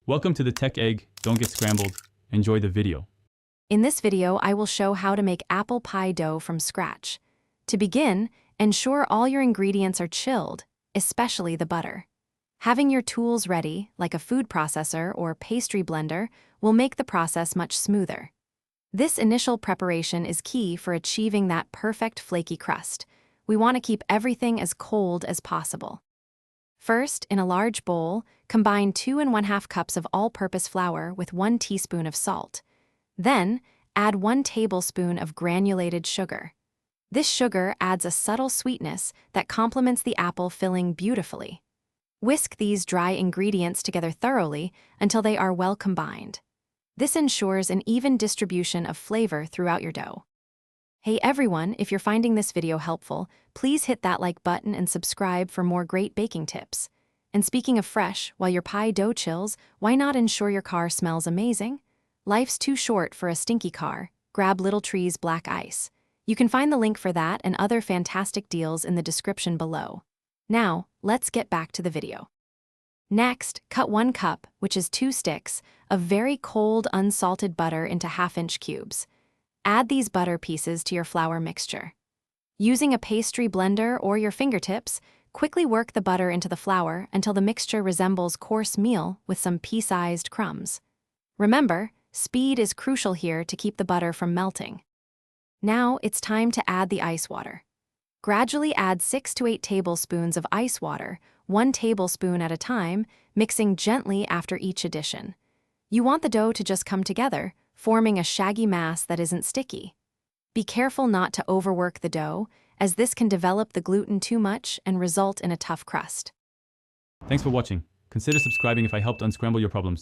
Welcome to the Tech Egg. Don't get scrambled. Enjoy the video. In this video, I will show how to make apple pie dough from scratch. To begin, ensure all your ingredients are chilled, especially the butter. Having your tools ready, like a food processor or pastry blender, will make the process much smoother. This initial preparation is key for achieving that perfect flaky crust. We want to keep everything as cold as possible. First, in a large bowl, combine 2 1/2 cups of all-purpose flour with 1 teaspoon of salt. Then, add 1 tablespoon of granulated sugar. This sugar adds a subtle sweetness that complements the apple filling beautifully. Whisk these dry ingredients together thoroughly until they are well combined. This ensures an even distribution of flavor throughout your dough. Hey everyone, if you're finding this video helpful, please hit that like button and subscribe for more great baking tips. And speaking of fresh, while your pie dough chills, why not ensure your car smells amazing? Life's too short for a stinky car. Grab Little Tree's black ice. You can find the link for that and other fantastic deals in the description below. Now, let's get back to the video. Next, cut 1 cup, which is 2 sticks, of very cold unsalted butter into 1/2-inch cubes. Add these butter pieces to your flour mixture. Using a pastry blender or your fingertips, quickly work the butter into the flour until the mixture resembles coarse meal with some pea-sized crumbs. Remember, speed is crucial here to keep the butter from melting. Now it's time to add the ice water. Gradually add 6 to 8 tablespoons of ice water, 1 tablespoon at a time, mixing gently after each addition. You want the dough to just come together, forming a shaggy mass that isn't sticky. Be careful not to overwork the dough, as this can develop the gluten too much and result in a tough crust. Thanks for watching. Consider subscribing if I helped unscramble your problems.